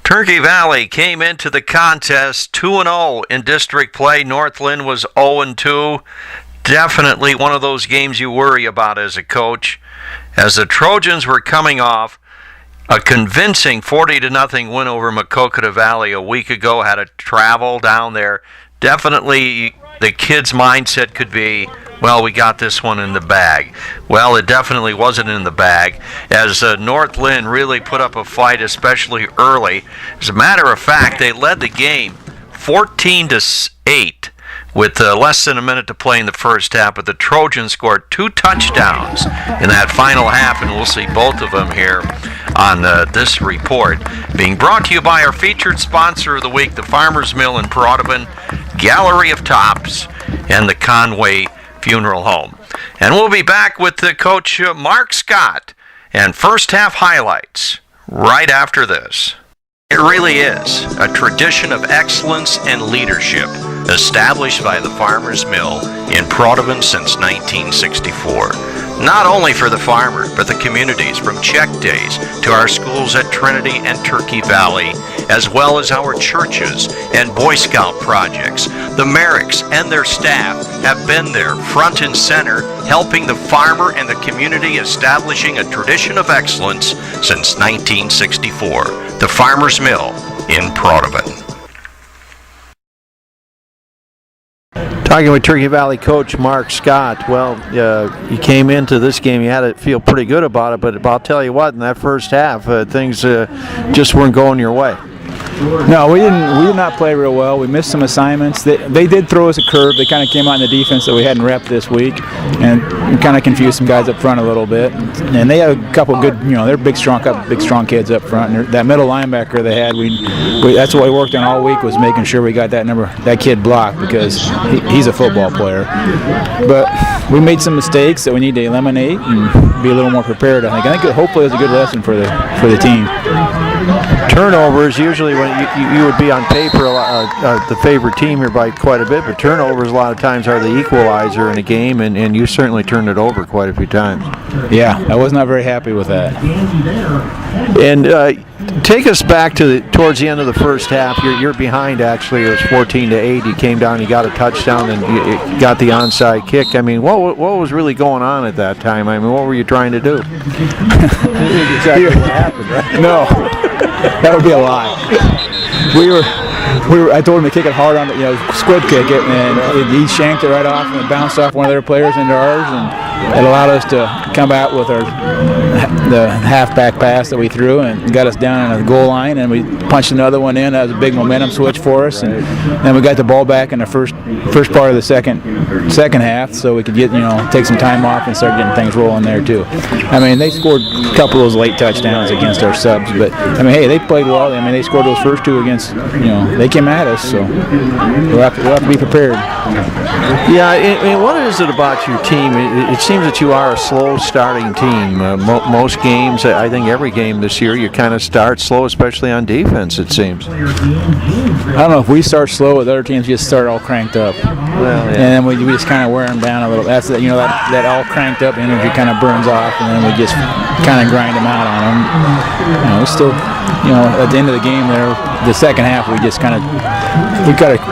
Turkey Valley came into the contest 2-0 in district play. Northland was 0-2. Definitely one of those games you worry about as a coach. As the Trojans were coming off a convincing 40-0 win over Maquoketa Valley a week ago, had to travel down there. Definitely the kids' mindset could be, well, we got this one in the bag. Well, it definitely wasn't in the bag, as Northland really put up a fight, especially early. As a matter of fact, they led the game 14-8 with less than a minute to play in the first half, but the Trojans scored 2 touchdowns in that final half, and we'll see both of them here on this report. Being brought to you by our featured sponsor of the week, the Farmers Mill in Broadman, Gallery of Tops, and the Conway Funeral Home. And we'll be back with the coach Mark Scott and first half highlights right after this. It really is a tradition of excellence and leadership established by the Farmers Mill in Proudman since 1964. Not only for the farmer, but the communities, from check days to our schools at Trinity and Turkey Valley, as well as our churches and Boy Scout projects. The Merricks and their staff have been there front and center, helping the farmer and the community, establishing a tradition of excellence since 1964. The Farmers Mill in Proudman. Talking with Turkey Valley coach Mark Scott. Well, you came into this game, you had to feel pretty good about it, but I'll tell you what, in that first half, things just weren't going your way. No, we did not play real well. We missed some assignments. They did throw us a curve. They kind of came out in the defense that we hadn't repped this week, and kind of confused some guys up front a little bit. And they had a couple good, they're big strong kids up front. And that middle linebacker they had, that's what we worked on all week, was making sure we got that kid blocked, because he's a football player. But we made some mistakes that we need to eliminate and be a little more prepared. I think hopefully it was a good lesson for the team. Turnovers, usually when you would be on paper the favorite team here by quite a bit, but turnovers a lot of times are the equalizer in a game, and you certainly turned it over quite a few times. Yeah, I was not very happy with that. And take us back to towards the end of the first half. You're behind, actually. It was 14-8. You came down, you got a touchdown, and you got the onside kick. I mean, what was really going on at that time? I mean, what were you trying to do? Exactly what happened, right? No, that would be a lie. I told him to kick it hard on squid kick it, and he shanked it right off, and it bounced off one of their players into ours, and it allowed us to come out with the halfback pass that we threw, and got us down on the goal line, and we punched another one in. That was a big momentum switch for us, and then we got the ball back in the first part of the second half, so we could take some time off and start getting things rolling there too. I mean, they scored a couple of those late touchdowns against our subs, but I mean, hey, they played well. I mean, they scored those first two against, they came at us, so we'll have to be prepared. Yeah, and what is it about your team? It seems that you are a slow starting team. Most games, I think every game this year, you kind of start slow, especially on defense, it seems. I don't know, if we start slow, with other teams just start all cranked up. Well, yeah. And then we just kind of wear them down a little. That's that all cranked up energy kind of burns off, and then we just kind of grind them out on them. We still, at the end of the game there, the second half, we just kind of,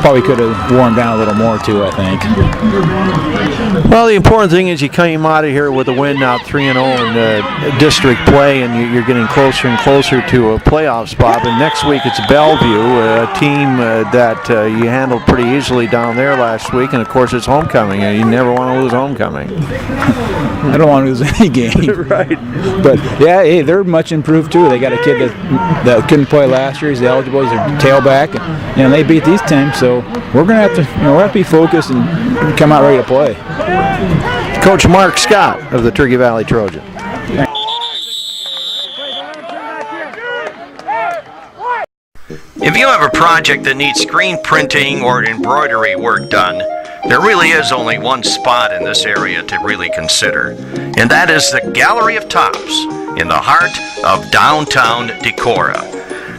probably could have worn down a little more too, I think. Well, the important thing is you came out of here with a win now, 3-0 in district play, and you're getting closer and closer to a playoff spot. And next week it's Bellevue, a team that you handled pretty easily down there last week, and of course it's homecoming. You never want to lose homecoming. I don't want to lose any game. Right. But yeah, hey, they're much improved too. They got a kid that couldn't play last year. He's eligible. He's a tailback, and they beat these teams. So we're gonna have to be focused and come out ready to play. Coach Mark Scott of the Turkey Valley Trojans. If you have a project that needs screen printing or embroidery work done, there really is only one spot in this area to really consider, and that is the Gallery of Tops in the heart of downtown Decorah.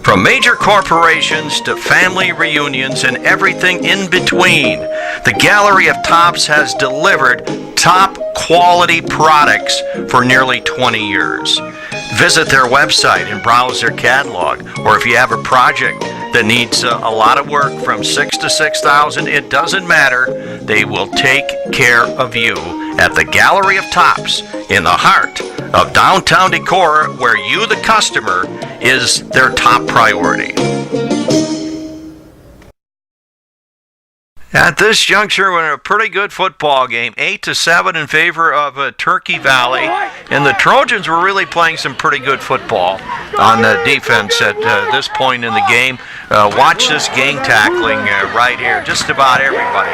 From major corporations to family reunions and everything in between, the Gallery of Tops has delivered top quality products for nearly 20 years. visit their website and browse their catalog. Or if you have a project that needs a lot of work from 6 to 6,000, it doesn't matter. They will take care of you at the Gallery of Tops in the heart of downtown Decorah, where you, the customer, is their top priority. At this juncture, we're in a pretty good football game, 8-7 in favor of Turkey Valley, and the Trojans were really playing some pretty good football on defense at this point in the game. Watch this gang tackling right here. Just about everybody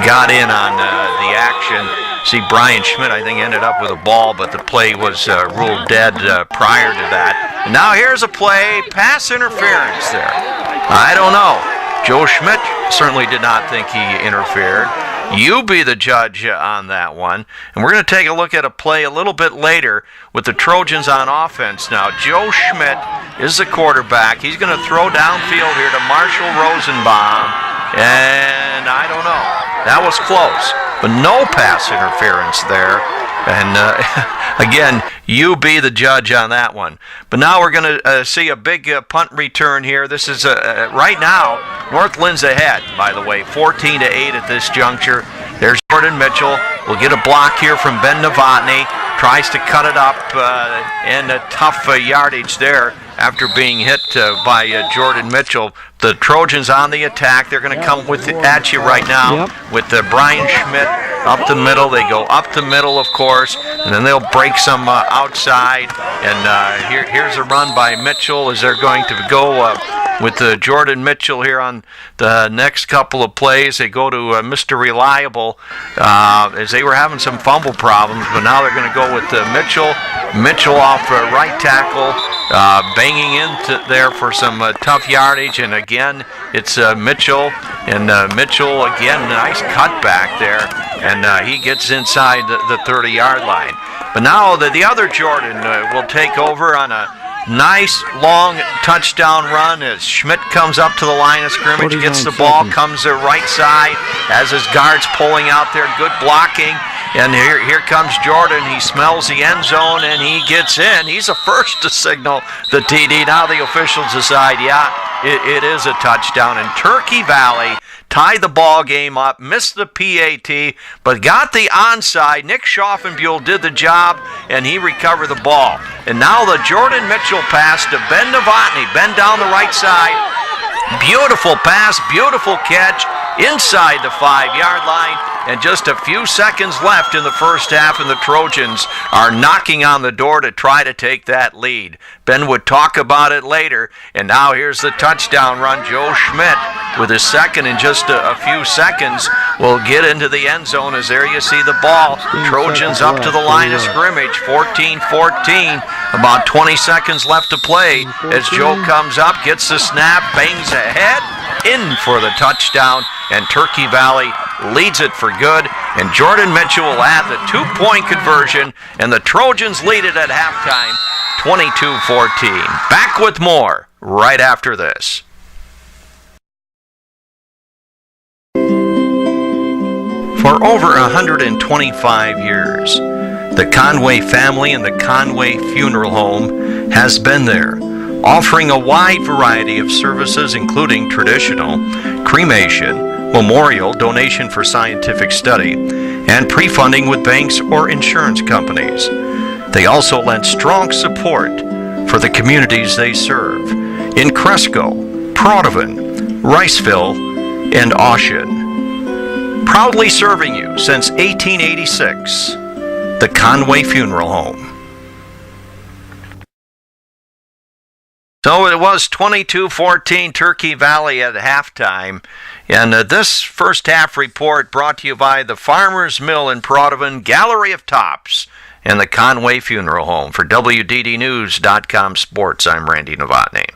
got in on the action. See, Brian Schmidt, I think, ended up with a ball, but the play was ruled dead prior to that. And now here's a play, pass interference there. I don't know. Joe Schmidt certainly did not think he interfered. You be the judge on that one. And we're going to take a look at a play a little bit later with the Trojans on offense now. Joe Schmidt is the quarterback. He's going to throw downfield here to Marshall Rosenbaum. And I don't know. That was close. But no pass interference there. And again, you be the judge on that one. But now we're going to see a big punt return here. This is right now, Northland's ahead, by the way, 14-8 at this juncture. There's Jordan Mitchell. We'll get a block here from Ben Novotny. Tries to cut it up, and a tough yardage there after being hit by Jordan Mitchell. The Trojans on the attack. They're going to come at you right now with Brian Schmidt up the middle. They go up the middle, of course, and then they'll break some outside. And here's a run by Mitchell as they're going to go with Jordan Mitchell here on the next couple of plays. They go to Mr. Reliable as they were having some fumble problems, but now they're going to go with Mitchell. Mitchell off right tackle, banging into there for some tough yardage. And again, it's Mitchell. And Mitchell, again, nice cutback there. And he gets inside the 30-yard line. But now the other Jordan will take over on a nice long touchdown run as Schmidt comes up to the line of scrimmage, gets the ball, comes the right side as his guards pulling out there, good blocking. And here comes Jordan. He smells the end zone and he gets in. He's the first to signal the TD. Now the officials decide, it is a touchdown. And Turkey Valley tied the ball game up, missed the PAT, but got the onside. Nick Schaffenbuhl did the job, and he recovered the ball. And now the Jordan Mitchell pass to Ben Novotny. Ben down the right side. Beautiful pass, beautiful catch inside the 5-yard line. And just a few seconds left in the first half, and the Trojans are knocking on the door to try to take that lead. Ben would talk about it later, and now here's the touchdown run. Joe Schmidt with his second in just a few seconds will get into the end zone as there you see the ball. Trojans up to the line of scrimmage, 14-14. About 20 seconds left to play as Joe comes up, gets the snap, bangs ahead, in for the touchdown, and Turkey Valley leads it for good. And Jordan Mitchell will add the 2-point conversion, and the Trojans lead it at halftime, 22-14. Back with more right after this. For over 125 years, the Conway family and the Conway Funeral Home has been there, offering a wide variety of services including traditional, cremation, memorial, donation for scientific study, and pre-funding with banks or insurance companies. They also lend strong support for the communities they serve in Cresco, Proudvin, Riceville, and Ocean. Proudly serving you since 1886, the Conway Funeral Home. So it was 22-14 Turkey Valley at halftime. And this first half report brought to you by the Farmers Mill in Proudvin, Gallery of Tops, and the Conway Funeral Home. For WDDnews.com Sports, I'm Randy Novotny.